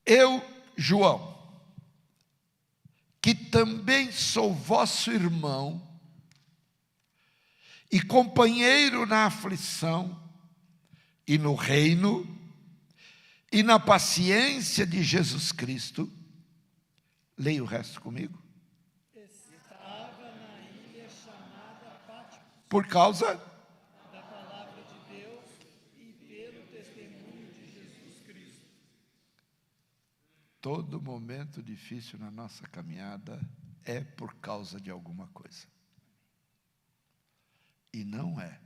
Eu, João, que também sou vosso irmão e companheiro na aflição e no reino e na paciência de Jesus Cristo. Leia o resto comigo. Estava na ilha chamada Patmos, Por causa da palavra de Deus e pelo testemunho de Jesus Cristo. todo momento difícil na nossa caminhada é por causa de alguma coisa. E não é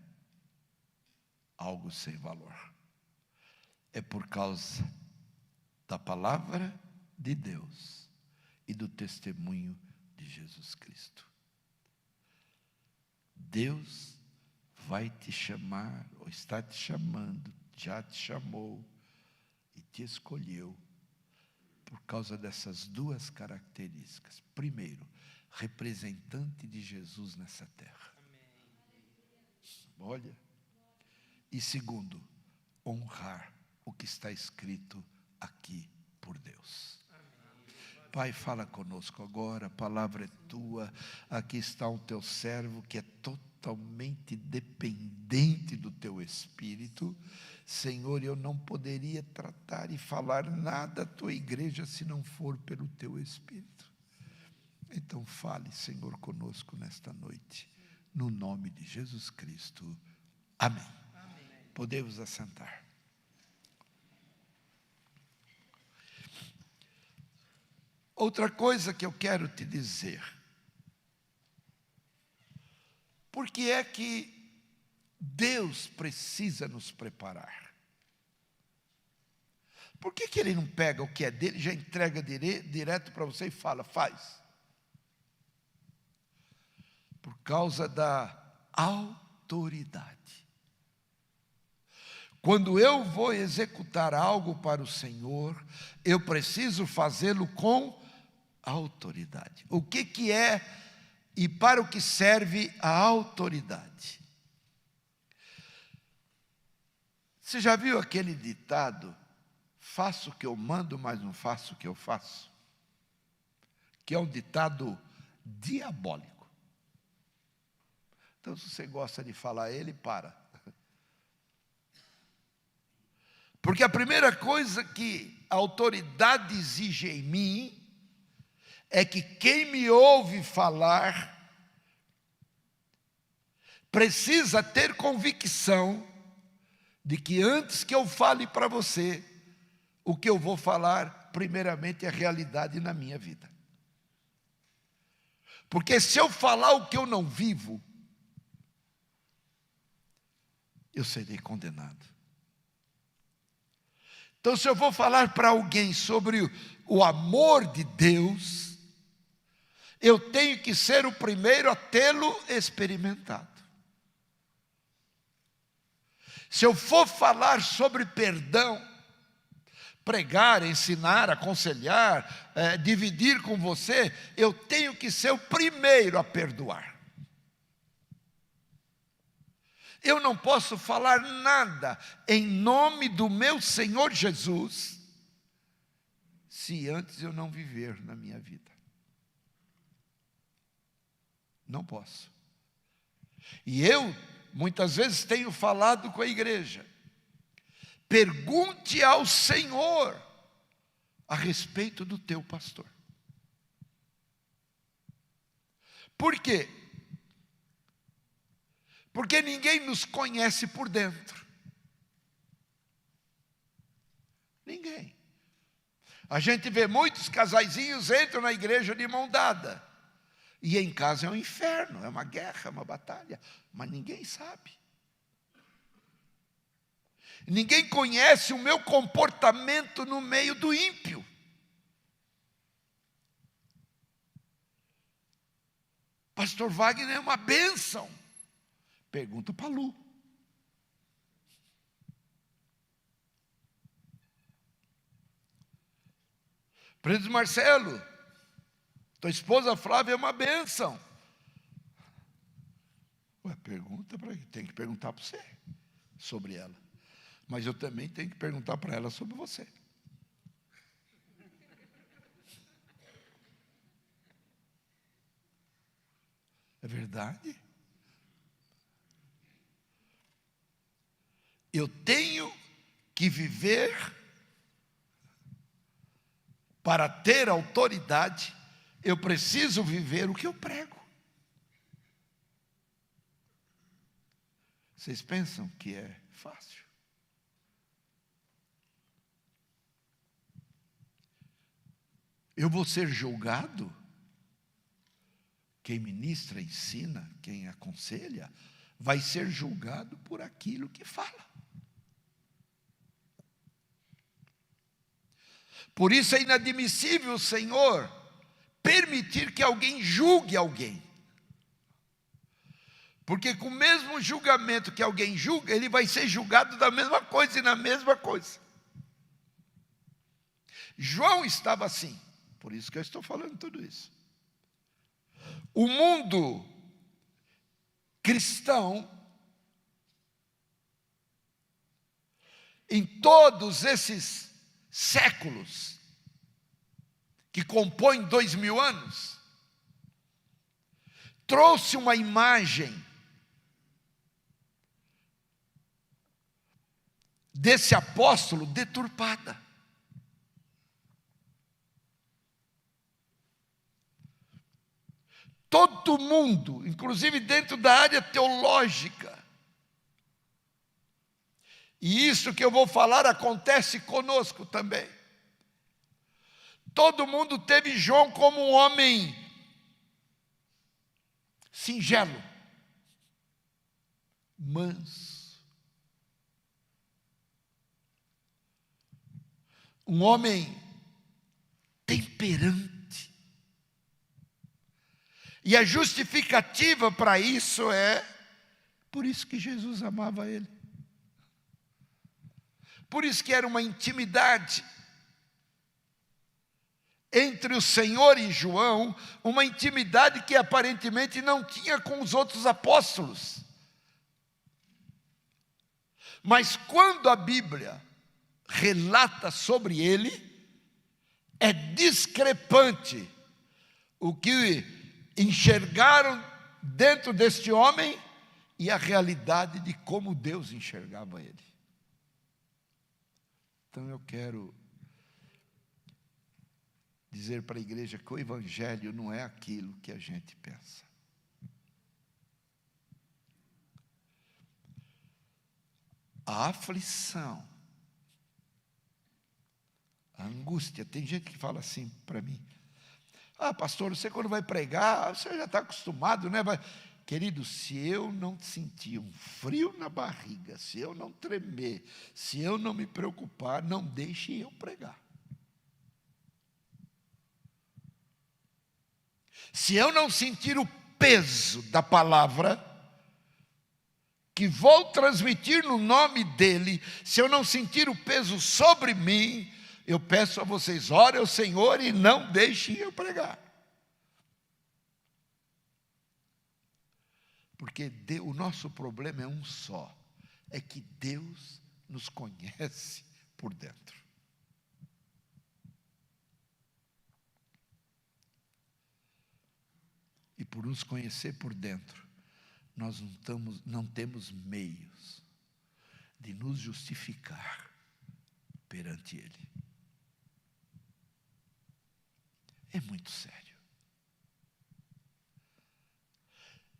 algo sem valor. É por causa da palavra de Deus e do testemunho de Jesus Cristo. Deus vai te chamar, ou está te chamando, já te chamou e te escolheu por causa dessas duas características. Primeiro, representante de Jesus nessa terra. Olha. E segundo, honrar o que está escrito aqui por Deus. Pai, fala conosco agora, a palavra é tua, aqui está o teu servo que é totalmente dependente do teu Espírito. Senhor, eu não poderia tratar e falar nada à tua igreja se não for pelo teu Espírito. Então fale, Senhor, conosco nesta noite, no nome de Jesus Cristo. Amém. Podemos assentar. Outra coisa que eu quero te dizer. Por que é que Deus precisa nos preparar? Por que Ele não pega o que é dele, já entrega direto para você e fala, faz? Por causa da autoridade. Quando eu vou executar algo para o Senhor, eu preciso fazê-lo com autoridade. O que é e para o que serve a autoridade? Você já viu aquele ditado, faço o que eu mando, mas não faço o que eu faço? Que é um ditado diabólico. Então, se você gosta de falar ele, para. Porque a primeira coisa que a autoridade exige em mim é que quem me ouve falar precisa ter convicção de que antes que eu fale para você, o que eu vou falar, primeiramente, é realidade na minha vida. Porque se eu falar o que eu não vivo, eu serei condenado. Então, se eu vou falar para alguém sobre o amor de Deus, eu tenho que ser o primeiro a tê-lo experimentado. Se eu for falar sobre perdão, pregar, ensinar, aconselhar, dividir com você, eu tenho que ser o primeiro a perdoar. Eu não posso falar nada em nome do meu Senhor Jesus, se antes eu não viver na minha vida. Não posso. E eu, muitas vezes, tenho falado com a igreja, pergunte ao Senhor a respeito do teu pastor. Por quê? Porque ninguém nos conhece por dentro. Ninguém. A gente vê muitos casaizinhos entram na igreja de mão dada. E em casa é um inferno, é uma guerra, é uma batalha. Mas ninguém sabe. Ninguém conhece o meu comportamento no meio do ímpio. Pastor Wagner é uma bênção. Pergunta para Lu. Presidente Marcelo, tua esposa Flávia é uma bênção. Ué, pergunta para ele. Tem que perguntar para você sobre ela. Mas eu também tenho que perguntar para ela sobre você. É verdade? Eu tenho que viver para ter autoridade, eu preciso viver o que eu prego. Vocês pensam que é fácil? Eu vou ser julgado? Quem ministra, ensina, quem aconselha, vai ser julgado por aquilo que fala. Por isso é inadmissível o Senhor permitir que alguém julgue alguém. Porque com o mesmo julgamento que alguém julga, ele vai ser julgado da mesma coisa e na mesma coisa. João estava assim, por isso que eu estou falando tudo isso. O mundo cristão, em todos esses séculos, que compõem 2000 anos, trouxe uma imagem desse apóstolo deturpada. Todo mundo, inclusive dentro da área teológica, e isso que eu vou falar acontece conosco também. Todo mundo teve João como um homem singelo, manso, um homem temperante. E a justificativa para isso é, por isso que Jesus amava ele. Por isso que era uma intimidade entre o Senhor e João, uma intimidade que aparentemente não tinha com os outros apóstolos. Mas quando a Bíblia relata sobre ele, é discrepante o que enxergaram dentro deste homem e a realidade de como Deus enxergava ele. Então eu quero dizer para a igreja que o evangelho não é aquilo que a gente pensa. A aflição, a angústia, tem gente que fala assim para mim: ah, pastor, você quando vai pregar, você já está acostumado, né? Querido, se eu não sentir um frio na barriga, se eu não tremer, se eu não me preocupar, não deixe eu pregar. Se eu não sentir o peso da palavra, que vou transmitir no nome dele, se eu não sentir o peso sobre mim, eu peço a vocês, orem ao Senhor e não deixem eu pregar. Porque o nosso problema é um só, é que Deus nos conhece por dentro. E por nos conhecer por dentro, nós não temos meios de nos justificar perante Ele. É muito sério.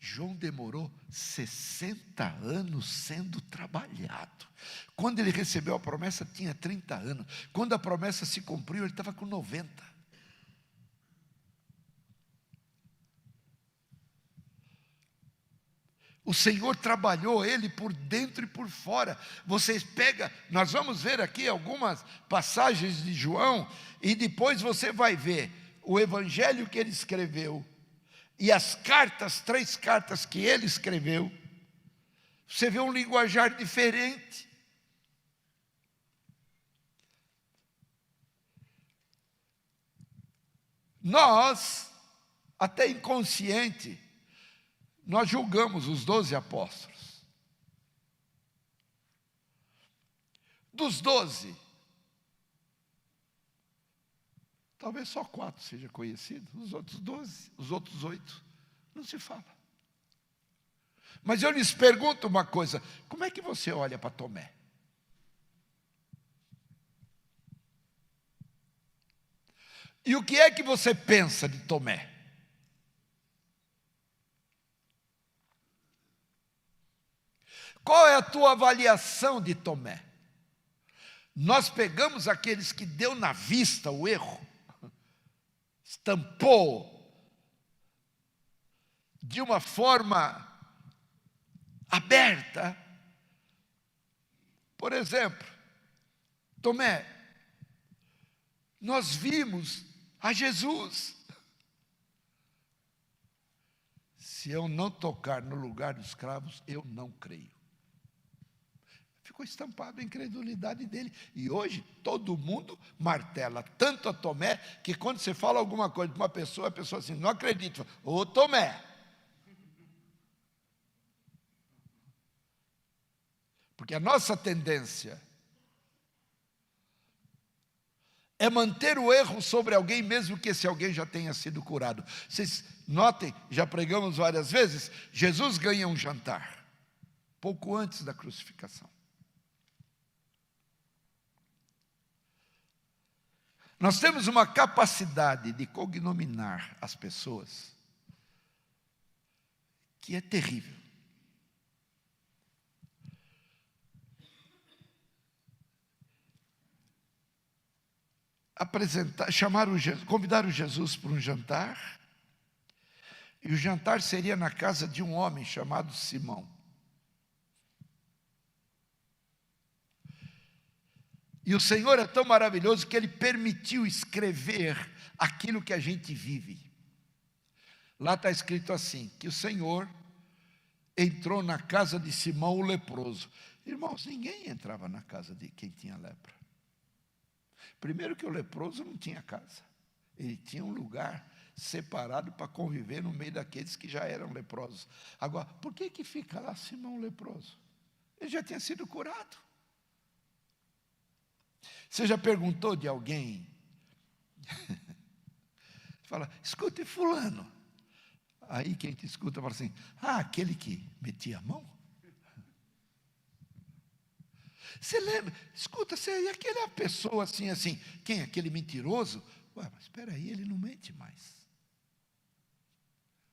João demorou 60 anos sendo trabalhado. Quando ele recebeu a promessa, tinha 30 anos. Quando a promessa se cumpriu, ele estava com 90. O Senhor trabalhou ele por dentro e por fora. Vocês pegam, nós vamos ver aqui algumas passagens de João, e depois você vai ver o evangelho que ele escreveu, e as cartas, 3 cartas que ele escreveu. Você vê um linguajar diferente. Nós, até inconsciente, nós julgamos os 12 apóstolos. Dos 12, talvez só 4 seja conhecido. Os outros 12, os outros 8, não se fala. Mas eu lhes pergunto uma coisa: como é que você olha para Tomé? E o que é que você pensa de Tomé? Qual é a tua avaliação de Tomé? Nós pegamos aqueles que deu na vista o erro, estampou de uma forma aberta. Por exemplo, Tomé, nós vimos a Jesus. Se eu não tocar no lugar dos cravos, eu não creio. Ficou estampado a incredulidade dele. E hoje todo mundo martela tanto a Tomé, que quando você fala alguma coisa para uma pessoa, a pessoa assim, não acredita. Ô Tomé. Porque a nossa tendência é manter o erro sobre alguém, mesmo que esse alguém já tenha sido curado. Vocês notem, já pregamos várias vezes, Jesus ganha um jantar, pouco antes da crucificação. Nós temos uma capacidade de cognominar as pessoas que é terrível. Convidar o Jesus para um jantar, e o jantar seria na casa de um homem chamado Simão. E o Senhor é tão maravilhoso que Ele permitiu escrever aquilo que a gente vive. Lá está escrito assim, que o Senhor entrou na casa de Simão o leproso. Irmãos, ninguém entrava na casa de quem tinha lepra. Primeiro que o leproso não tinha casa. Ele tinha um lugar separado para conviver no meio daqueles que já eram leprosos. Agora, por que fica lá Simão leproso? Ele já tinha sido curado. Você já perguntou de alguém? Fala, escute fulano. Aí quem te escuta fala assim, aquele que metia a mão? Você lembra? Escuta, e aquela pessoa assim, quem? Aquele mentiroso? Ué, mas espera aí, ele não mente mais.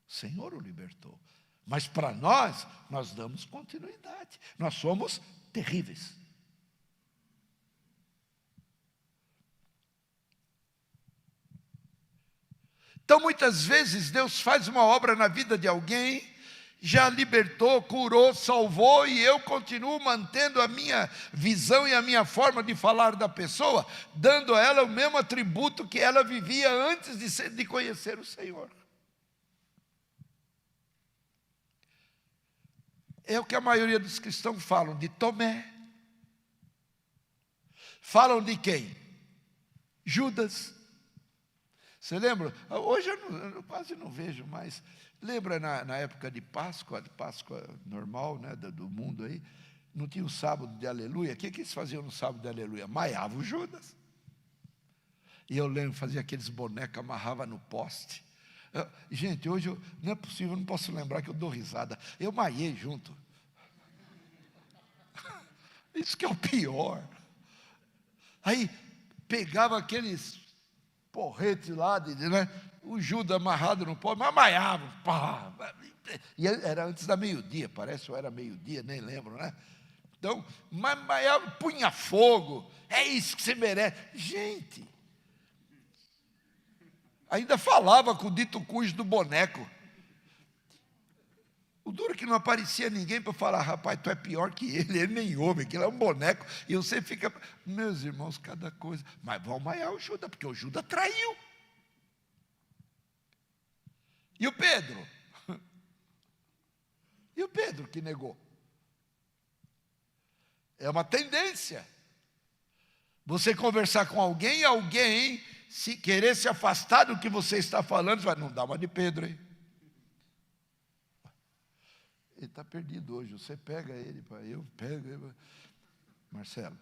O Senhor o libertou. Mas para nós damos continuidade. Nós somos terríveis. Então, muitas vezes, Deus faz uma obra na vida de alguém, já libertou, curou, salvou, e eu continuo mantendo a minha visão e a minha forma de falar da pessoa, dando a ela o mesmo atributo que ela vivia antes de conhecer o Senhor. É o que a maioria dos cristãos falam de Tomé. Falam de quem? Judas. Você lembra? Hoje eu quase não vejo mais. Lembra na época de Páscoa normal, né, do mundo aí, não tinha o sábado de aleluia? O que eles faziam no sábado de aleluia? Maiavam o Judas. E eu lembro, fazia aqueles bonecos, amarrava no poste. Gente, hoje não é possível, eu não posso lembrar que eu dou risada. Eu maiei junto. Isso que é o pior. Aí pegava aqueles porretes lá, né? O Judas amarrado no pó, mas maiava, pá. E era antes da meio-dia, parece, ou era meio-dia, nem lembro, né? Então, maiava, punha fogo, é isso que você merece. Gente, ainda falava com o dito cujo do boneco. O duro é que não aparecia ninguém para falar, rapaz, tu é pior que ele nem ouve, aquilo é um boneco, e você fica, meus irmãos, cada coisa, mas vão maiar o Judas, porque o Judas traiu. E o Pedro? E o Pedro que negou? É uma tendência. Você conversar com alguém, se querer se afastar do que você está falando, vai, não dá uma de Pedro, hein? Ele está perdido hoje, você pega ele, eu pego ele. Marcelo,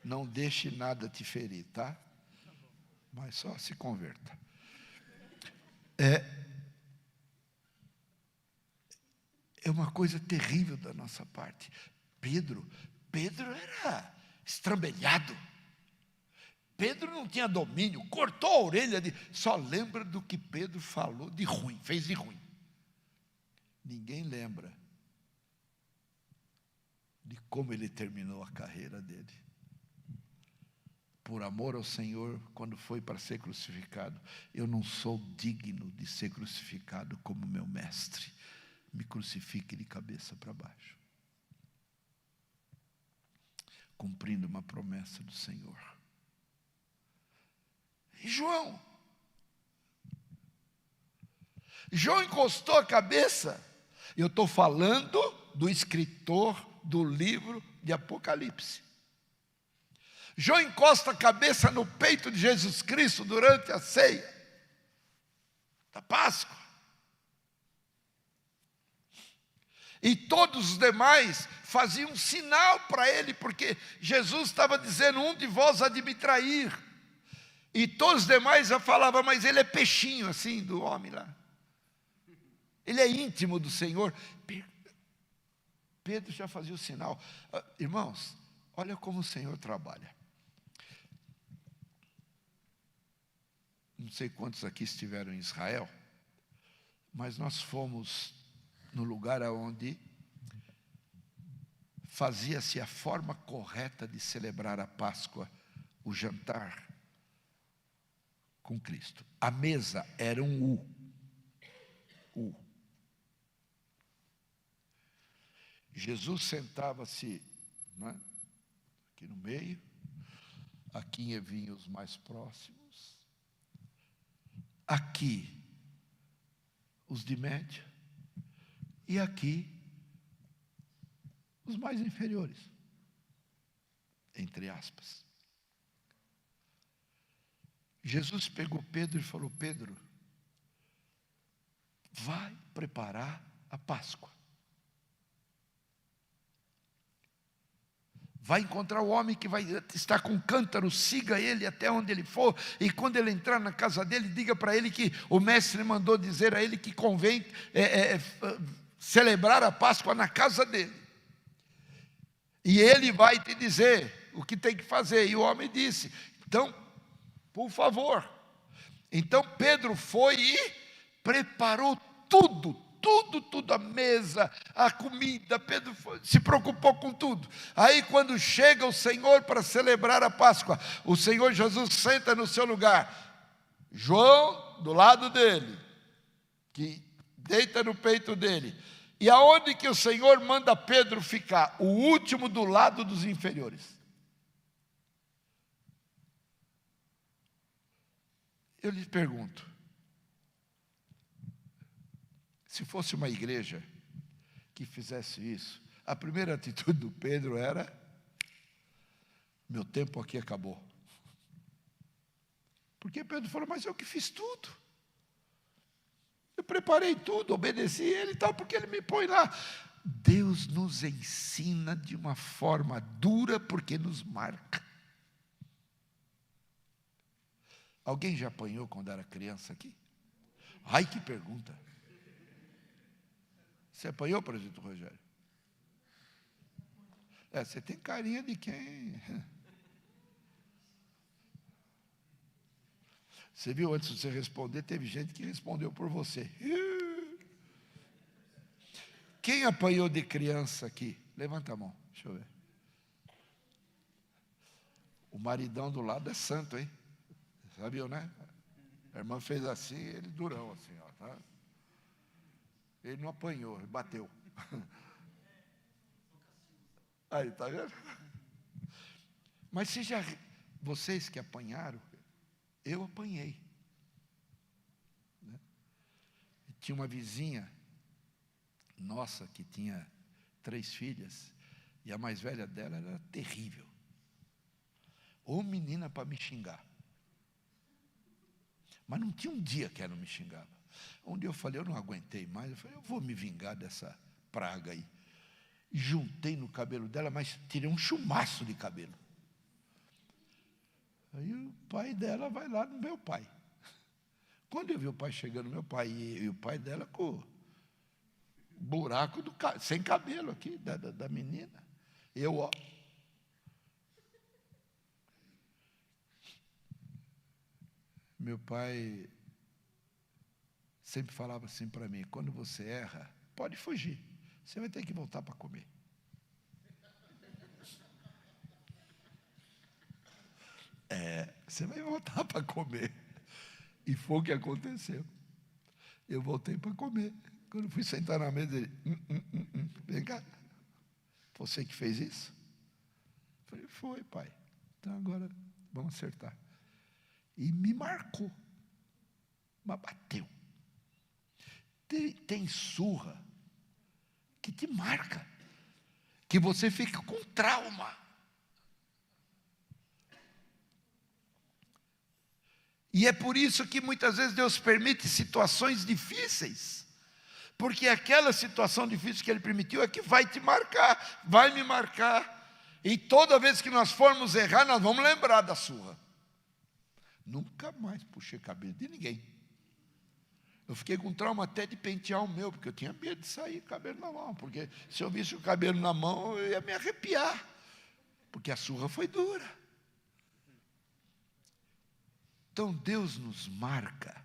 não deixe nada te ferir, tá? Mas só se converta. uma coisa terrível da nossa parte. Pedro era estrambelhado. Pedro não tinha domínio, cortou a orelha de... Só lembra do que Pedro falou de ruim, fez de ruim. Ninguém lembra de como ele terminou a carreira dele. Por amor ao Senhor, quando foi para ser crucificado, eu não sou digno de ser crucificado como meu mestre. Me crucifique de cabeça para baixo. Cumprindo uma promessa do Senhor. E João encostou a cabeça. Eu estou falando do escritor do livro de Apocalipse. João encosta a cabeça no peito de Jesus Cristo durante a ceia da Páscoa. E todos os demais faziam um sinal para ele, porque Jesus estava dizendo: um de vós há de me trair. E todos os demais já falavam: mas ele é peixinho assim do homem lá. Ele é íntimo do Senhor. Pedro já fazia o sinal. Irmãos, olha como o Senhor trabalha. Não sei quantos aqui estiveram em Israel, mas nós fomos no lugar onde fazia-se a forma correta de celebrar a Páscoa, o jantar com Cristo. A mesa era um U. Jesus sentava-se, não é? Aqui no meio, aqui vinham os mais próximos, aqui os de média, e aqui os mais inferiores, entre aspas. Jesus pegou Pedro e falou: Pedro, vai preparar a Páscoa. Vai encontrar o homem que vai estar com cântaro, siga ele até onde ele for, e quando ele entrar na casa dele, diga para ele que o mestre mandou dizer a ele que convém celebrar a Páscoa na casa dele. E ele vai te dizer o que tem que fazer. E o homem disse: então, por favor. Então Pedro foi e preparou tudo, a mesa, a comida. Pedro se preocupou com tudo. Aí quando chega o Senhor para celebrar a Páscoa, o Senhor Jesus senta no seu lugar, João do lado dele, que deita no peito dele. E aonde que o Senhor manda Pedro ficar? O último do lado dos inferiores. Eu lhe pergunto, se fosse uma igreja que fizesse isso, a primeira atitude do Pedro era: meu tempo aqui acabou. Porque Pedro falou: mas eu que fiz tudo. Eu preparei tudo, obedeci ele e tal, porque ele me põe lá. Deus nos ensina de uma forma dura, porque nos marca. Alguém já apanhou quando era criança aqui? Ai, que pergunta. Você apanhou, presidente Rogério? Você tem carinha de quem... Você viu, antes de você responder, teve gente que respondeu por você. Quem apanhou de criança aqui? Levanta a mão, deixa eu ver. O maridão do lado é santo, hein? Sabiam, né? A irmã fez assim, ele durão assim, ó, tá? Ele não apanhou, ele bateu. Aí, tá vendo? Mas vocês que apanharam, eu apanhei. Né? Tinha uma vizinha nossa que tinha 3 filhas, e a mais velha dela era terrível. Ou menina para me xingar. Mas não tinha um dia que ela não me xingava. Um dia eu falei: eu não aguentei mais, eu falei: eu vou me vingar dessa praga aí. Juntei no cabelo dela, mas tirei um chumaço de cabelo. Aí o pai dela vai lá no meu pai. Quando eu vi o pai chegando, meu pai e o pai dela com buraco sem cabelo aqui, da menina. Eu, ó. Meu pai sempre falava assim para mim: quando você erra, pode fugir, você vai ter que voltar para comer. Você vai voltar para comer. E foi o que aconteceu. Eu voltei para comer. Quando fui sentar na mesa, ele: vem cá, você que fez isso? Eu falei: foi, pai. Então agora vamos acertar. E me marcou, mas bateu. Tem surra que te marca, que você fica com trauma. E é por isso que muitas vezes Deus permite situações difíceis, porque aquela situação difícil que Ele permitiu é que vai te marcar, vai me marcar. E toda vez que nós formos errar, nós vamos lembrar da surra. Nunca mais puxei cabelo de ninguém. Eu fiquei com trauma até de pentear o meu, porque eu tinha medo de sair cabelo na mão, porque se eu visse o cabelo na mão, eu ia me arrepiar, porque a surra foi dura. Então Deus nos marca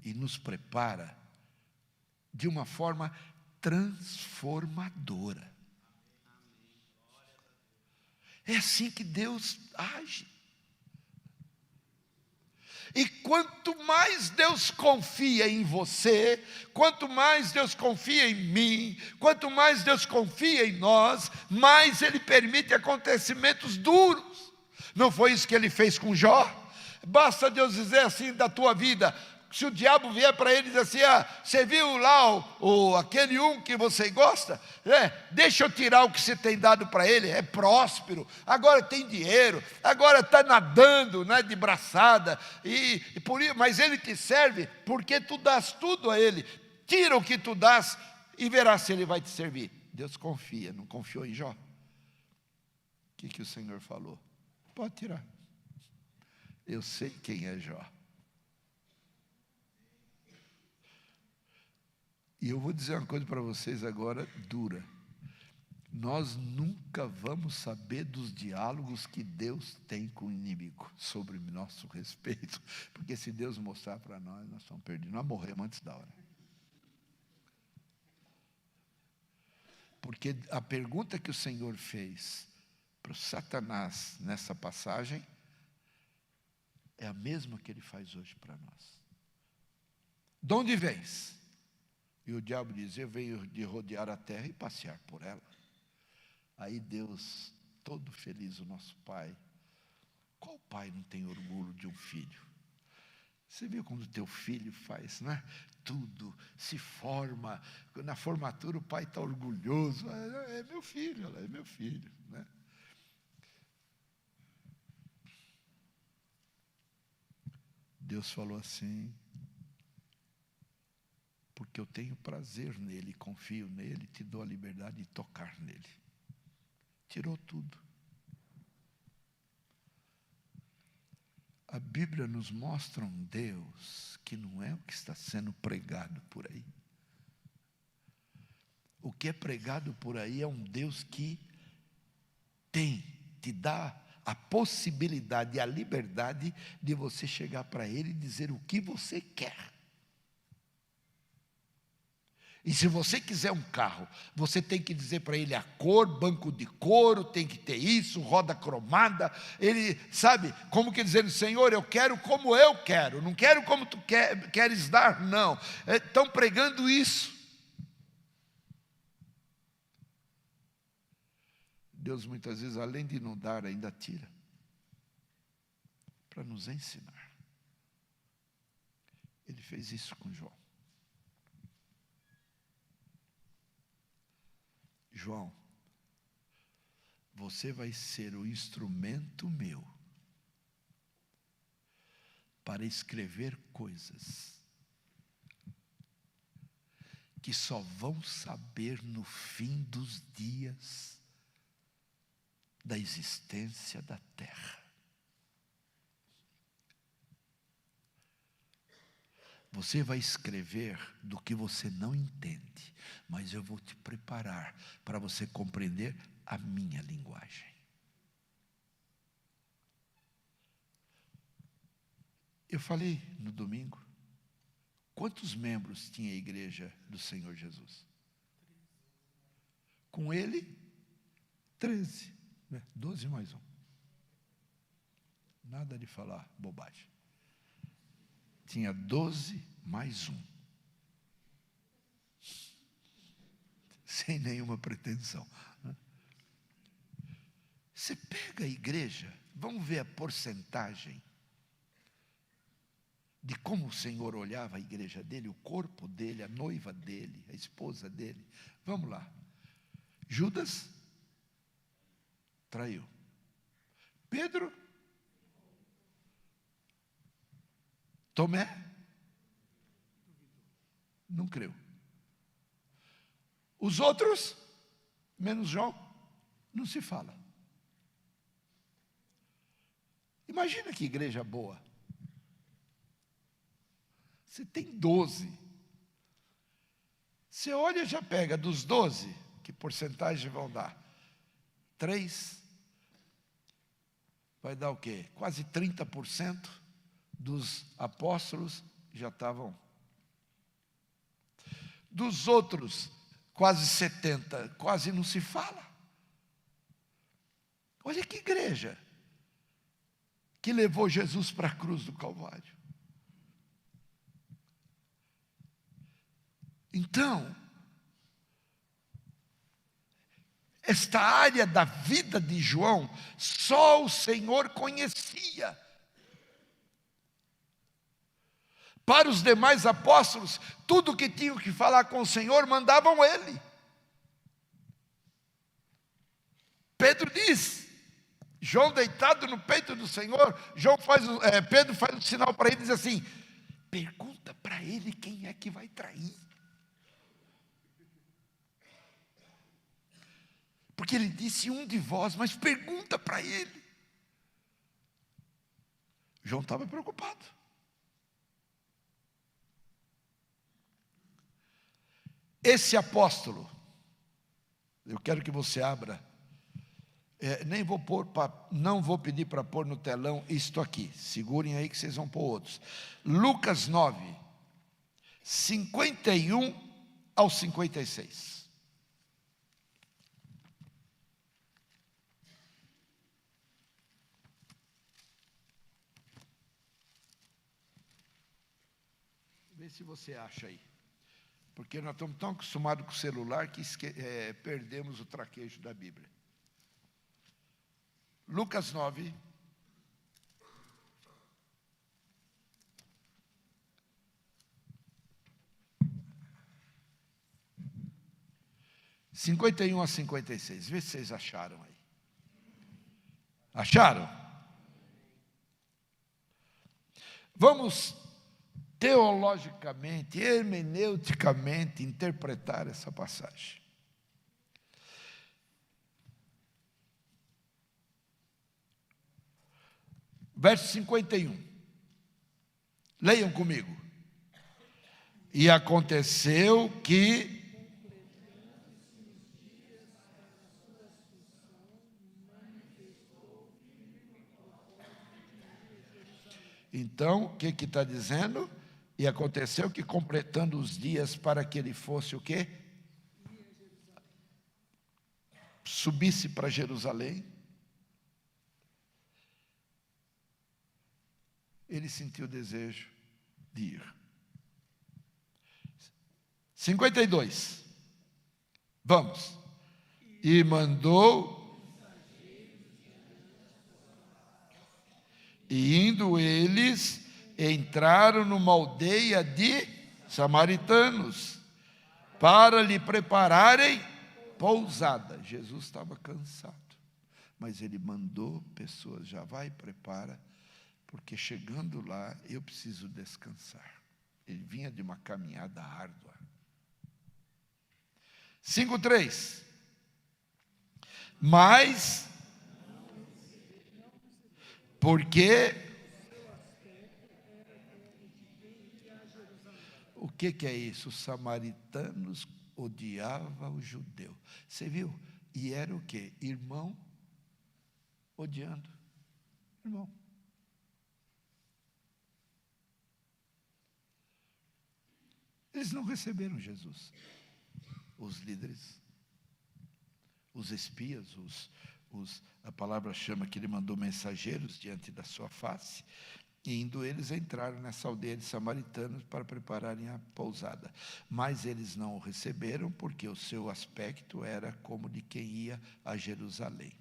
e nos prepara de uma forma transformadora. É assim que Deus age. E quanto mais Deus confia em você, quanto mais Deus confia em mim, quanto mais Deus confia em nós, mais Ele permite acontecimentos duros. Não foi isso que Ele fez com Jó? Basta Deus dizer assim da tua vida. Se o diabo vier para ele e dizer assim: você viu lá aquele que você gosta? Deixa eu tirar o que você tem dado para ele, é próspero, agora tem dinheiro, agora está nadando, né, de braçada, mas ele te serve porque tu dás tudo a ele. Tira o que tu dás e verás se ele vai te servir. Deus confia, não confiou em Jó? O que o Senhor falou? Pode tirar. Eu sei quem é Jó. E eu vou dizer uma coisa para vocês agora, dura. Nós nunca vamos saber dos diálogos que Deus tem com o inimigo sobre nosso respeito, porque se Deus mostrar para nós, nós estamos perdidos. Nós morremos antes da hora. Porque a pergunta que o Senhor fez para o Satanás nessa passagem é a mesma que ele faz hoje para nós. De onde vens? E o diabo diz: eu venho de rodear a terra e passear por ela. Aí Deus, todo feliz, o nosso Pai. Qual pai não tem orgulho de um filho? Você viu quando o teu filho faz, né? Tudo, se forma. Na formatura o pai está orgulhoso. É meu filho, é meu filho, né? Deus falou assim: porque eu tenho prazer nele, confio nele, te dou a liberdade de tocar nele. Tirou tudo. A Bíblia nos mostra um Deus que não é o que está sendo pregado por aí. O que é pregado por aí é um Deus que te dá a possibilidade e a liberdade de você chegar para Ele e dizer o que você quer. E se você quiser um carro, você tem que dizer para ele a cor, banco de couro, tem que ter isso, roda cromada. Ele, sabe, como que dizendo: Senhor, eu quero como eu quero, não quero como tu queres dar, não. Estão pregando isso. Deus muitas vezes, além de não dar, ainda tira, para nos ensinar. Ele fez isso com João. João, você vai ser o instrumento meu para escrever coisas que só vão saber no fim dos dias da existência da terra. Você vai escrever do que você não entende, mas eu vou te preparar para você compreender a minha linguagem. Eu falei no domingo, quantos membros tinha a igreja do Senhor Jesus? Com ele, 13, 12 mais um. Nada de falar bobagem. Tinha 12 mais um. Sem nenhuma pretensão. Você pega a igreja, vamos ver a porcentagem de como o Senhor olhava a igreja dele, o corpo dele, a noiva dele, a esposa dele. Vamos lá. Judas traiu. Pedro, Tomé, não creu. Os outros, menos João, não se fala. Imagina que igreja boa. Você tem 12. Você olha e já pega dos 12, que porcentagem vão dar? 3. Vai dar o quê? Quase 30% dos apóstolos já estavam. Dos outros, quase 70, quase não se fala. Olha que igreja que levou Jesus para a cruz do Calvário. Então, esta área da vida de João, só o Senhor conhecia. Para os demais apóstolos, tudo que tinham que falar com o Senhor, mandavam ele. Pedro diz, João deitado no peito do Senhor, Pedro faz um sinal para ele e diz assim, pergunta para ele quem é que vai trair. Porque ele disse um de vós, mas pergunta para ele. João estava preocupado. Esse apóstolo, eu quero que você abra, não vou pedir para pôr no telão isto aqui, segurem aí que vocês vão pôr outros. Lucas 9, 51 ao 56. Vê se você acha aí. Porque nós estamos tão acostumados com o celular que perdemos o traquejo da Bíblia. Lucas 9. – 51 a 56. Vê se vocês acharam aí. Acharam? Vamos teologicamente, hermeneuticamente, interpretar essa passagem. Verso 51. Leiam comigo. E aconteceu que então, o que está dizendo? E aconteceu que, completando os dias para que ele fosse o quê? Subisse para Jerusalém. Ele sentiu o desejo de ir. 52. Vamos. E mandou. E indo eles, entraram numa aldeia de samaritanos, para lhe prepararem pousada. Jesus estava cansado, mas ele mandou pessoas, já vai e prepara, porque chegando lá, eu preciso descansar. Ele vinha de uma caminhada árdua. 5:3. Mas porque o que é isso? Os samaritanos odiavam o judeu. Você viu? E era o quê? Irmão odiando irmão. Eles não receberam Jesus. Os líderes, os espias, a palavra chama que ele mandou mensageiros diante da sua face, e indo eles entraram nessa aldeia de samaritanos para prepararem a pousada. Mas eles não o receberam, porque o seu aspecto era como de quem ia a Jerusalém.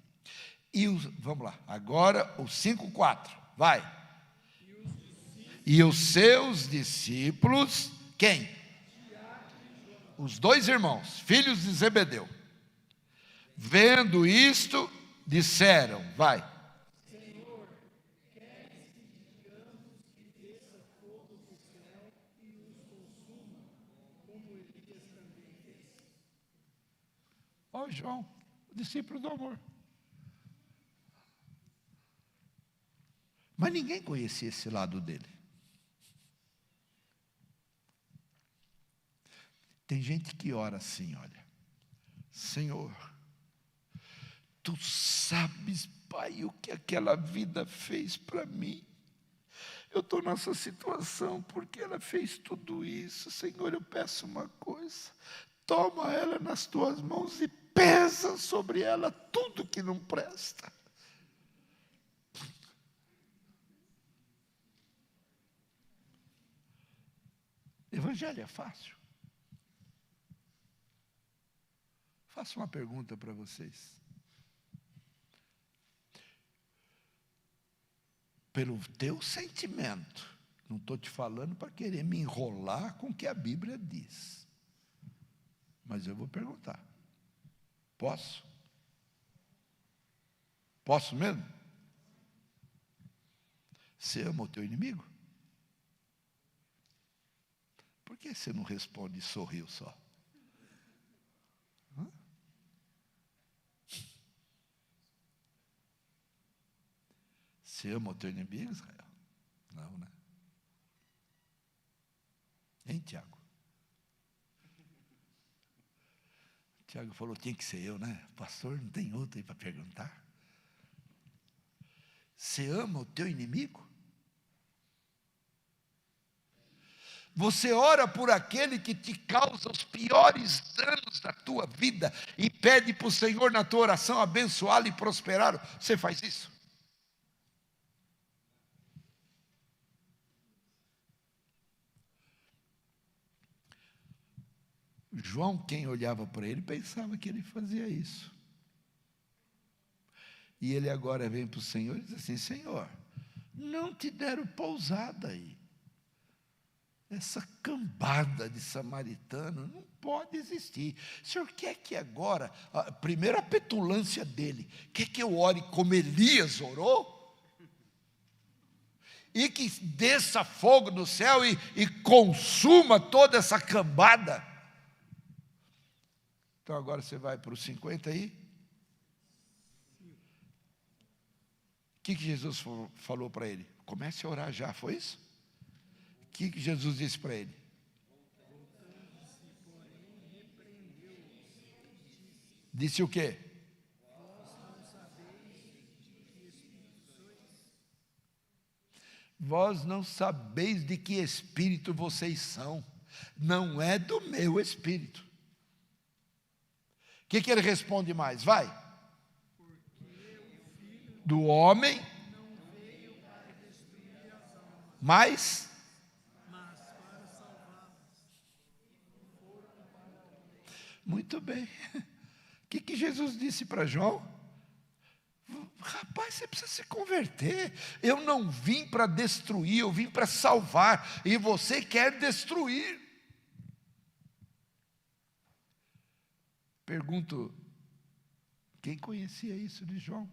Vamos lá, agora o 5:4, vai. E os seus discípulos, quem? Os 2 irmãos, filhos de Zebedeu, vendo isto, disseram, vai. Senhor, queres que digamos que desça fogo do céu e os consuma, como Elias também fez? Ó João, o discípulo do amor. Mas ninguém conhecia esse lado dele. Tem gente que ora assim, olha. Senhor, Tu sabes, Pai, o que aquela vida fez para mim. Eu estou nessa situação porque ela fez tudo isso. Senhor, eu peço uma coisa. Toma ela nas Tuas mãos e pesa sobre ela tudo que não presta. Evangelho é fácil. Faço uma pergunta para vocês. Pelo teu sentimento, não estou te falando para querer me enrolar com o que a Bíblia diz. Mas eu vou perguntar. Posso? Posso mesmo? Você ama o teu inimigo? Por que você não responde e sorriu só? Você ama o teu inimigo, Israel? Não, né? Hein, Tiago? Tiago falou, tinha que ser eu, né? Pastor, não tem outro aí para perguntar. Você ama o teu inimigo? Você ora por aquele que te causa os piores danos da tua vida e pede para o Senhor na tua oração abençoá-lo e prosperá-lo. Você faz isso? João, quem olhava para ele, pensava que ele fazia isso. E ele agora vem para o Senhor e diz assim, Senhor, não te deram pousada aí. Essa cambada de samaritano não pode existir. O Senhor quer que agora, primeiro a petulância dele, quer que eu ore como Elias orou? E que desça fogo do céu e consuma toda essa cambada? Então agora você vai para os 50 aí. O que Jesus falou para ele? Comece a orar já, foi isso? O que Jesus disse para ele? Disse o quê? Vós não sabeis de que espírito vocês são. Não é do meu espírito. O que ele responde mais? Vai. Do homem. Mas para salvá-las. muito bem. O que Jesus disse para João? Rapaz, você precisa se converter. Eu não vim para destruir, eu vim para salvar. E você quer destruir. Pergunto, quem conhecia isso de João?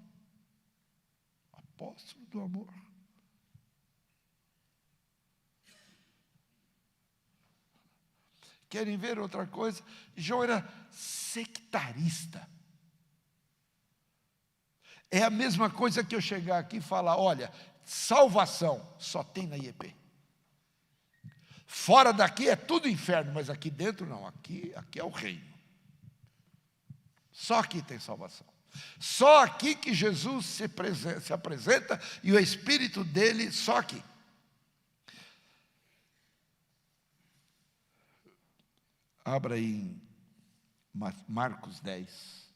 Apóstolo do amor. Querem ver outra coisa? João era sectarista. É a mesma coisa que eu chegar aqui e falar, olha, salvação só tem na IEP. Fora daqui é tudo inferno, mas aqui dentro não, aqui é o reino. Só aqui tem salvação. Só aqui que Jesus se apresenta e o Espírito dele só aqui. Abra aí em Marcos 10.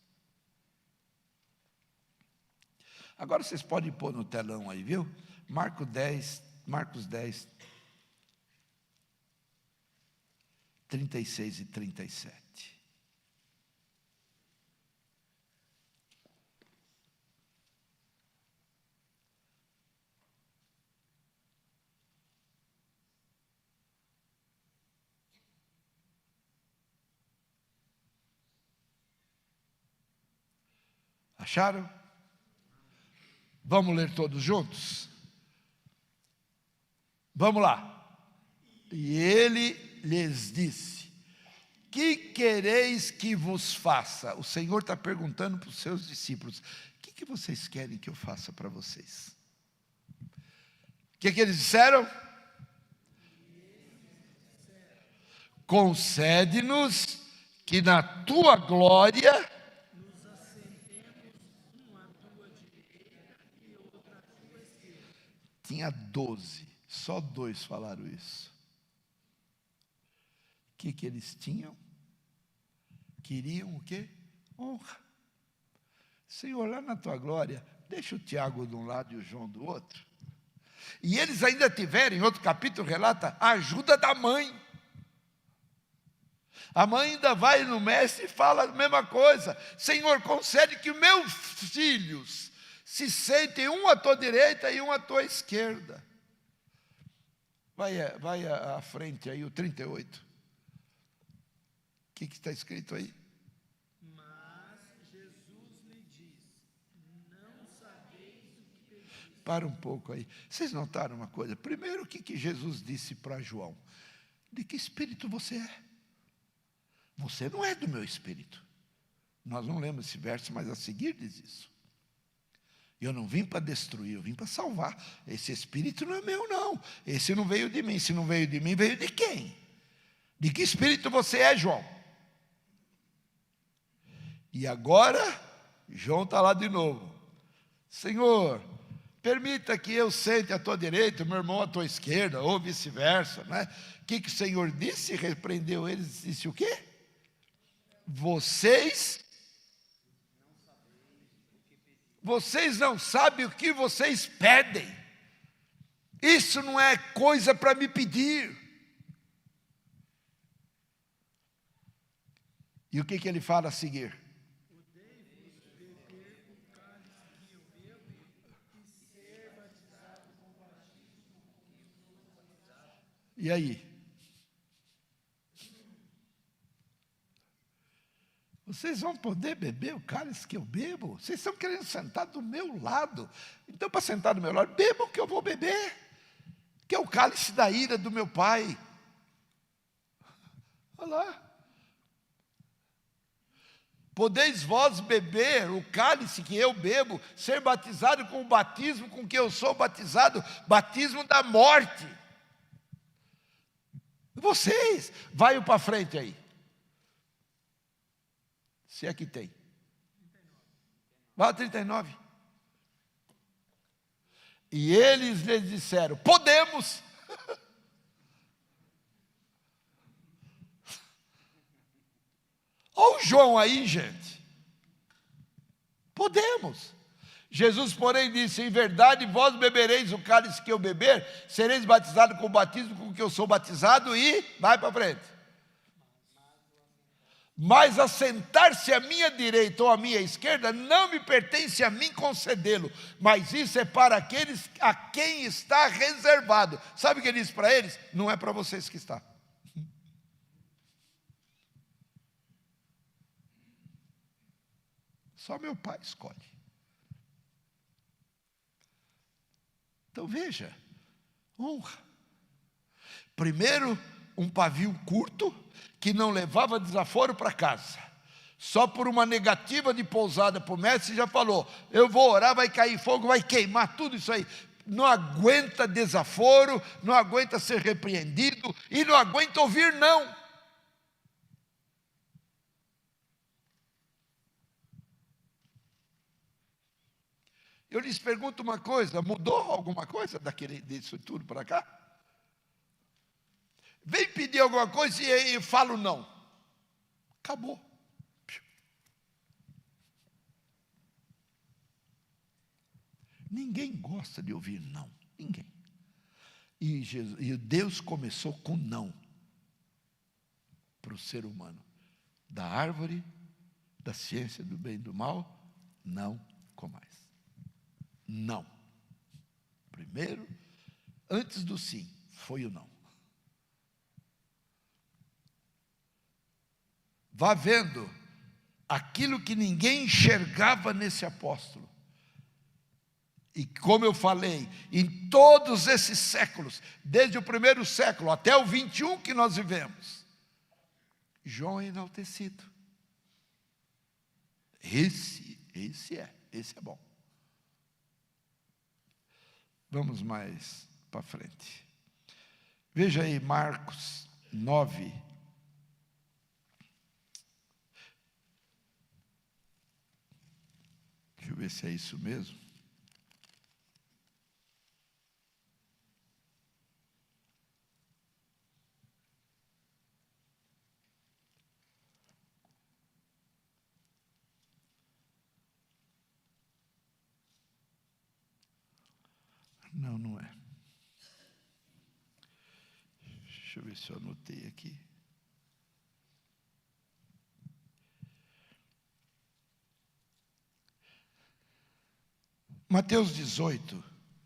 Agora vocês podem pôr no telão aí, viu? Marcos 10, 36 e 37. Acharam? Vamos ler todos juntos? Vamos lá. E ele lhes disse: que quereis que vos faça? O Senhor está perguntando para os seus discípulos: o que vocês querem que eu faça para vocês? O que eles disseram? Concede-nos que na tua glória tinha 12, só 2 falaram isso. O que eles tinham? Queriam o quê? Honra. Senhor, lá na tua glória, deixa o Tiago de um lado e o João do outro. E eles ainda tiveram, em outro capítulo relata, a ajuda da mãe. A mãe ainda vai no mestre e fala a mesma coisa: Senhor, concede que meus filhos se sentem um à tua direita e um à tua esquerda. Vai à frente aí, o 38. O que está escrito aí? Mas Jesus lhe diz: não sabeis o que pedis. Para um pouco aí. Vocês notaram uma coisa? Primeiro, o que Jesus disse para João? De que espírito você é? Você não é do meu espírito. Nós não lemos esse verso, mas a seguir diz isso. Eu não vim para destruir, eu vim para salvar. Esse espírito não é meu, não. Esse não veio de mim. Se não veio de mim, veio de quem? De que espírito você é, João? E agora, João está lá de novo. Senhor, permita que eu sente à tua direita, meu irmão à tua esquerda, ou vice-versa, né? O que o Senhor disse? Repreendeu eles, disse o quê? Vocês não sabem o que vocês pedem. Isso não é coisa para me pedir. E o que ele fala a seguir? E aí? Vocês vão poder beber o cálice que eu bebo? Vocês estão querendo sentar do meu lado. Então, para sentar do meu lado, bebam o que eu vou beber, que é o cálice da ira do meu Pai. Olha lá. Podeis vós beber o cálice que eu bebo, ser batizado com o batismo com que eu sou batizado, batismo da morte. Vocês, vai para frente aí. Se é que tem. Vai ao 39. E eles lhes disseram: podemos. Olha o João aí, gente. Podemos. Jesus, porém, disse: em verdade, vós bebereis o cálice que eu beber, sereis batizados com o batismo com que eu sou batizado, e vai para frente. Mas assentar-se à minha direita ou à minha esquerda não me pertence a mim concedê-lo, mas isso é para aqueles a quem está reservado. Sabe o que ele disse para eles? Não é para vocês que está. Só meu Pai escolhe. Então veja, honra. Primeiro, um pavio curto, que não levava desaforo para casa. Só por uma negativa de pousada para o mestre, já falou: eu vou orar, vai cair fogo, vai queimar tudo isso aí. não aguenta desaforo, não aguenta ser repreendido e não aguenta ouvir não. Eu lhes pergunto uma coisa, mudou alguma coisa disso tudo para cá? Vem pedir alguma coisa e falo não. Acabou. Ninguém gosta de ouvir não. Ninguém. E Deus começou com não. Para o ser humano. Da árvore, da ciência do bem e do mal, não comais. Não. Primeiro, antes do sim, foi o não. Vá vendo aquilo que ninguém enxergava nesse apóstolo. E como eu falei, em todos esses séculos, desde o primeiro século até o 21 que nós vivemos, João é enaltecido. Esse é bom. Vamos mais para frente. Veja aí Marcos 9. Deixa eu ver se é isso mesmo. Não, não é. Deixa eu ver se eu anotei aqui. Mateus 18,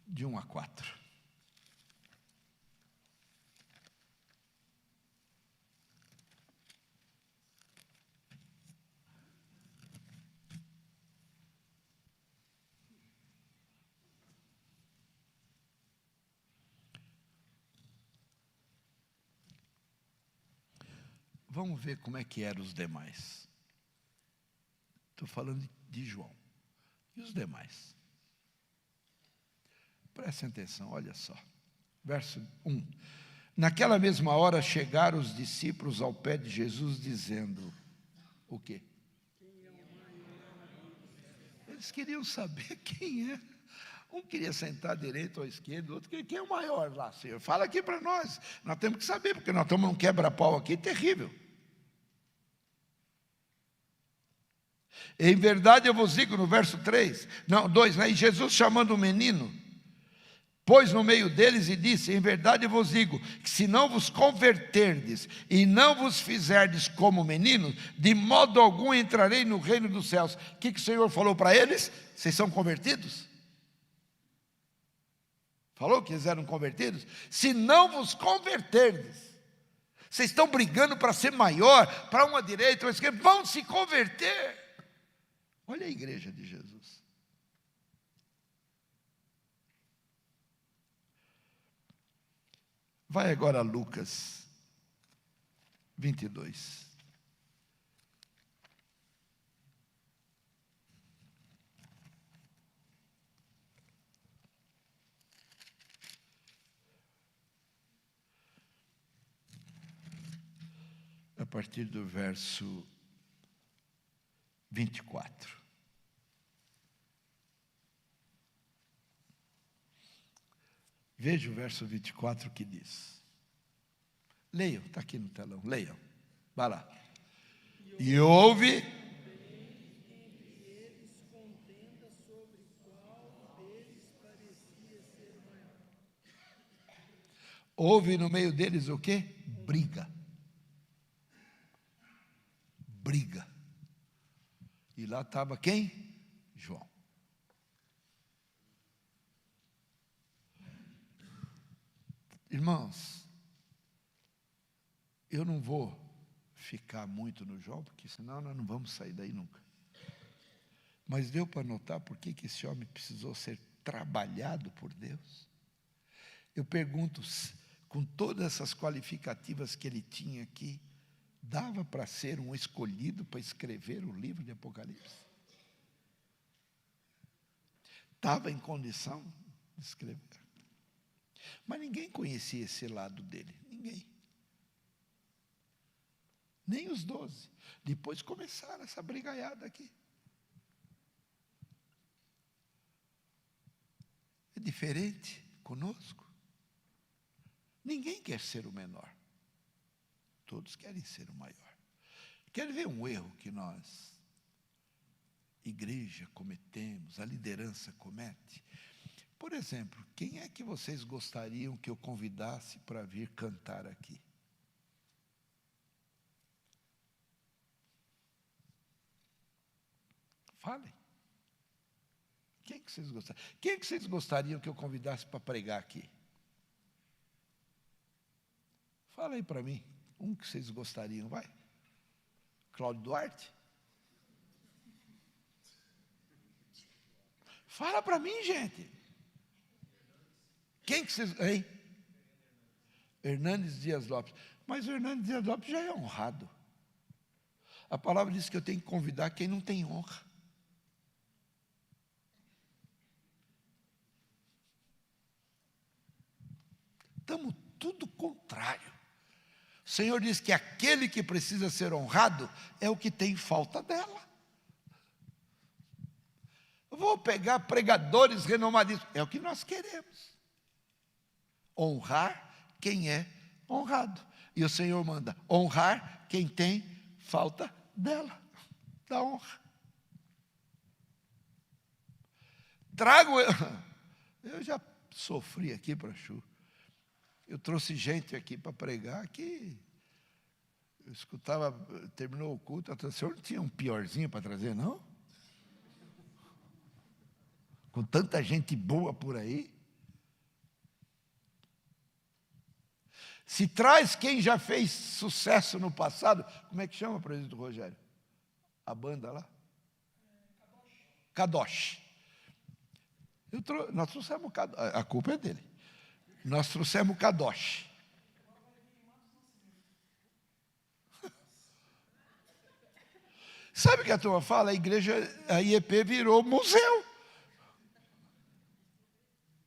de 1 a 4. Vamos ver como é que eram os demais. Estou falando de João. E os demais? Prestem atenção, olha só. Verso 1. Naquela mesma hora chegaram os discípulos ao pé de Jesus, dizendo, o quê? Eles queriam saber quem é. Um queria sentar à direita ou à esquerda, o outro queria, quem é o maior lá, Senhor? Fala aqui para nós. Nós temos que saber, porque nós estamos num quebra-pau aqui terrível. Em verdade eu vos digo, no verso 3, não, 2, né? E Jesus chamando o menino, pôs no meio deles e disse, em verdade eu vos digo, que se não vos converterdes e não vos fizerdes como meninos, de modo algum entrarei no reino dos céus. O que o Senhor falou para eles? Vocês são convertidos? Falou que eles eram convertidos? Se não vos converterdes, vocês estão brigando para ser maior, para uma direita, uma esquerda, vão se converter. Olha a igreja de Jesus. Vai agora a Lucas 22. A partir do verso 24. Veja o verso 24 que diz. Leiam, está aqui no telão, leiam. Vai lá. E houve no meio deles o quê? Briga. Briga. E lá estava quem? João. Irmãos, eu não vou ficar muito no João, porque senão nós não vamos sair daí nunca. Mas deu para notar por que esse homem precisou ser trabalhado por Deus? Eu pergunto, com todas essas qualificativas que ele tinha aqui, dava para ser um escolhido para escrever o livro de Apocalipse? Estava em condição Escrever. Mas ninguém conhecia esse lado dele. Ninguém. Nem os 12. Depois começaram essa brigaiada aqui. É diferente conosco. Ninguém quer ser o menor. Todos querem ser o maior. Quer ver um erro que nós, igreja, cometemos, a liderança comete? Por exemplo, quem é que vocês gostariam que eu convidasse para vir cantar aqui? Falem. Quem que vocês gostariam? Quem que vocês gostariam que eu convidasse para pregar aqui? Fala aí para mim. Um que vocês gostariam, vai? Cláudio Duarte? Fala para mim, gente. Quem que vocês... Hein? Hernandes Dias Lopes. Mas o Hernandes Dias Lopes já é honrado. A palavra diz que eu tenho que convidar quem não tem honra. Estamos tudo contrário. O Senhor diz que aquele que precisa ser honrado é o que tem falta dela. Eu vou pegar pregadores renomadíssimos. É o que nós queremos. Honrar quem é honrado. E o Senhor manda honrar quem tem falta dela, da honra. Eu já sofri aqui para Chu. Eu trouxe gente aqui para pregar que eu escutava, terminou o culto, o senhor não tinha um piorzinho para trazer, não? Com tanta gente boa por aí. Se traz quem já fez sucesso no passado, como é que chama, presidente Rogério? A banda lá? Kadosh. Nós trouxemos a culpa é dele. Nós trouxemos Kadosh. Sabe o que a turma fala? A igreja, a IEP virou museu.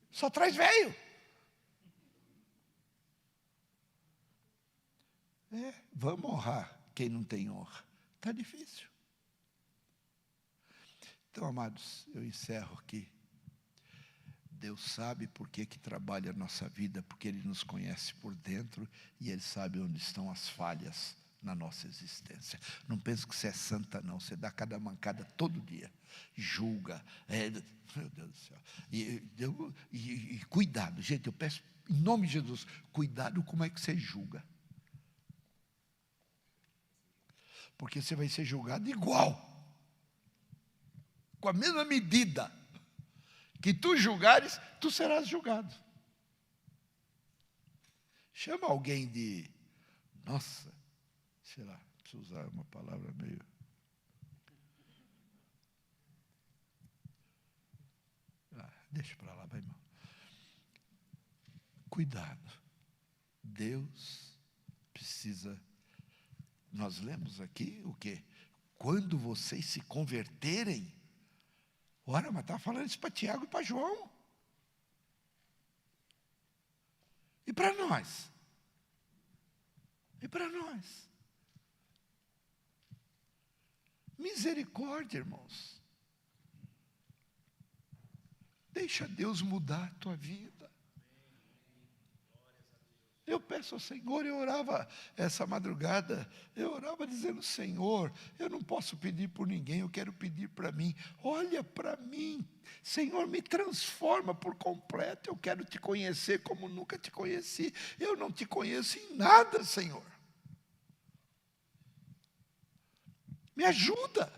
Só traz velho. Vamos honrar quem não tem honra. Está difícil. Então, amados, eu encerro aqui. Deus sabe por que trabalha a nossa vida, porque Ele nos conhece por dentro e Ele sabe onde estão as falhas na nossa existência. Não pense que você é santa, não. Você dá cada mancada todo dia. Julga. Meu Deus do céu. E cuidado, gente, eu peço, em nome de Jesus, cuidado como é que você julga. Porque você vai ser julgado igual. Com a mesma medida que tu julgares, tu serás julgado. Chama alguém de, nossa, sei lá, preciso usar uma palavra meio... deixa para lá, vai, irmão. Cuidado. Deus precisa... Nós lemos aqui o quê? Quando vocês se converterem... Ora, mas estava falando isso para Tiago e para João. E para nós? E para nós? Misericórdia, irmãos. Deixa Deus mudar a tua vida. Eu peço ao Senhor, eu orava essa madrugada, eu orava dizendo, Senhor, eu não posso pedir por ninguém, eu quero pedir para mim. Olha para mim, Senhor, me transforma por completo, eu quero te conhecer como nunca te conheci. Eu não te conheço em nada, Senhor. Me ajuda.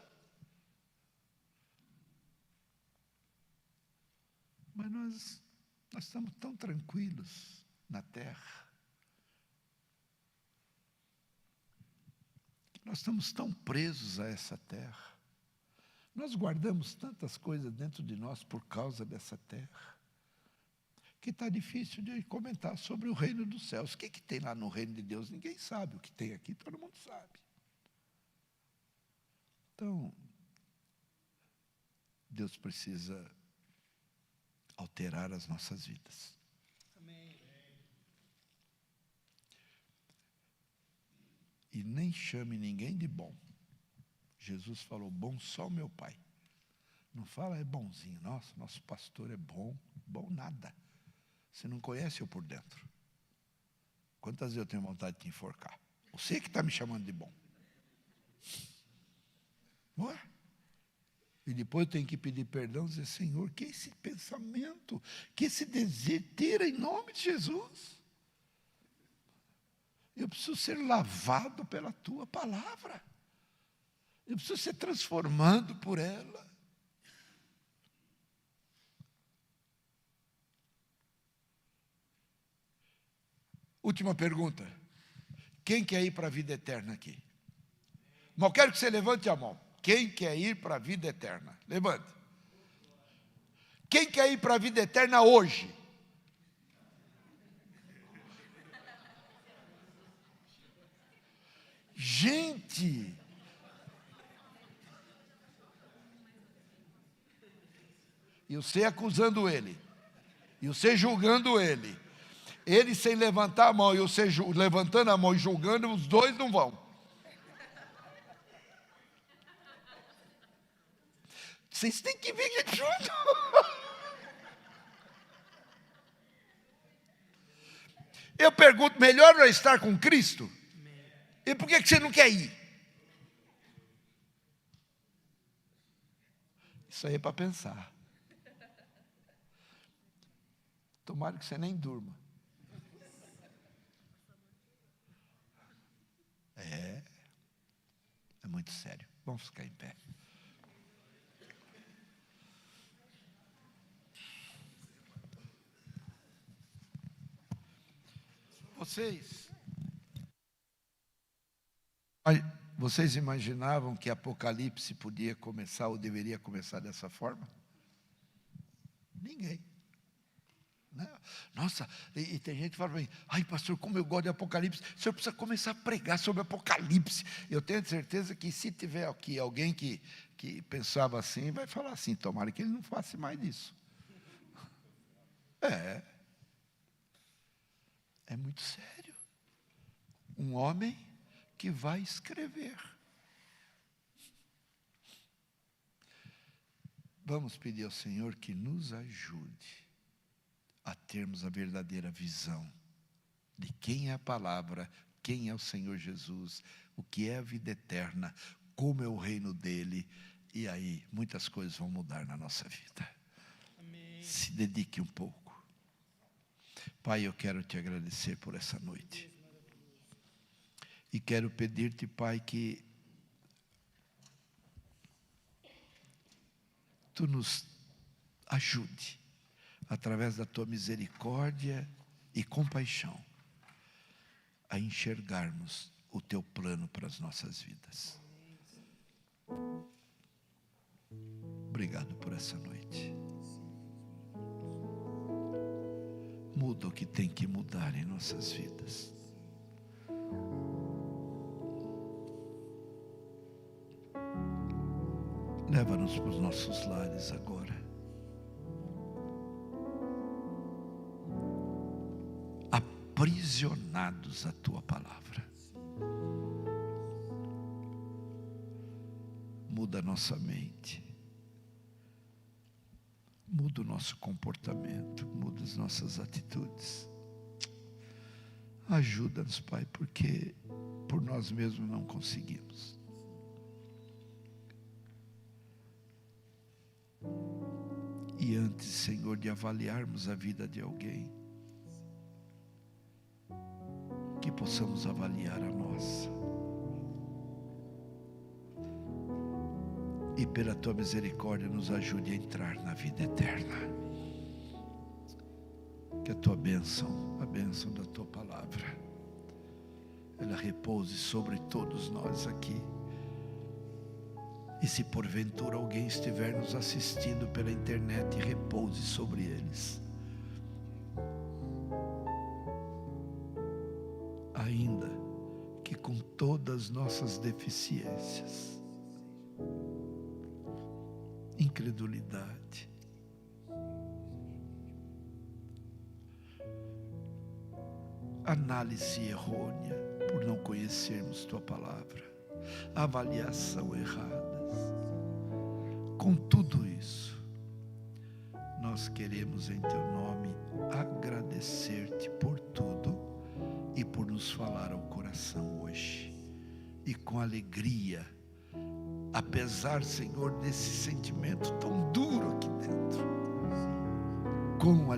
Mas nós estamos tão tranquilos na terra. Nós estamos tão presos a essa terra. Nós guardamos tantas coisas dentro de nós por causa dessa terra, que está difícil de comentar sobre o reino dos céus. O que tem lá no reino de Deus? Ninguém sabe. O que tem aqui, todo mundo sabe. Então, Deus precisa alterar as nossas vidas. Amém. E nem chame ninguém de bom. Jesus falou, bom só o meu Pai. Não fala, é bonzinho. Nossa, nosso pastor é bom. Bom nada. Você não conhece eu por dentro. Quantas vezes eu tenho vontade de te enforcar? Você que está me chamando de bom. Não é? E depois eu tenho que pedir perdão e dizer, Senhor, que esse pensamento, que esse desejo ter em nome de Jesus. Eu preciso ser lavado pela tua palavra. Eu preciso ser transformado por ela. Última pergunta. Quem quer ir para a vida eterna aqui? Mas eu quero que você levante a mão. Quem quer ir para a vida eterna? Levante. Quem quer ir para a vida eterna hoje? Gente! E você acusando ele. E você julgando ele. Ele sem levantar a mão e você levantando a mão e julgando, os dois não vão. Vocês têm que vir junto. Eu pergunto, melhor não é estar com Cristo? E por que você não quer ir? Isso aí é para pensar. Tomara que você nem durma. É muito sério. Vamos ficar em pé. Vocês imaginavam que Apocalipse podia começar ou deveria começar dessa forma? Ninguém. Né? Nossa, e tem gente que fala para mim, ai pastor, como eu gosto de Apocalipse, o senhor precisa começar a pregar sobre Apocalipse. Eu tenho certeza que se tiver aqui alguém que pensava assim, vai falar assim, tomara que ele não faça mais disso. É muito sério. Um homem que vai escrever. Vamos pedir ao Senhor que nos ajude a termos a verdadeira visão de quem é a palavra, quem é o Senhor Jesus, o que é a vida eterna, como é o reino dele, e aí muitas coisas vão mudar na nossa vida. Amém. Se dedique um pouco. Pai, eu quero te agradecer por essa noite. E quero pedir-te, Pai, que tu nos ajude, através da tua misericórdia e compaixão, a enxergarmos o teu plano para as nossas vidas. Obrigado por essa noite. Muda o que tem que mudar em nossas vidas. Leva-nos para os nossos lares agora. Aprisionados à tua palavra. Muda a nossa mente. Muda o nosso comportamento. Muda as nossas atitudes. Ajuda-nos, Pai, porque por nós mesmos não conseguimos. E antes, Senhor, de avaliarmos a vida de alguém, que possamos avaliar a nossa. E pela tua misericórdia nos ajude a entrar na vida eterna. Que a tua bênção, a bênção da tua palavra, ela repouse sobre todos nós aqui. E se porventura alguém estiver nos assistindo pela internet, repouse sobre eles. Ainda que com todas as nossas deficiências, incredulidade, análise errônea por não conhecermos Tua palavra, avaliação erradas. Com tudo isso, nós queremos em Teu nome agradecer-te por tudo e por nos falar ao coração hoje. E com alegria, apesar, Senhor, desse sentimento tão duro aqui dentro, com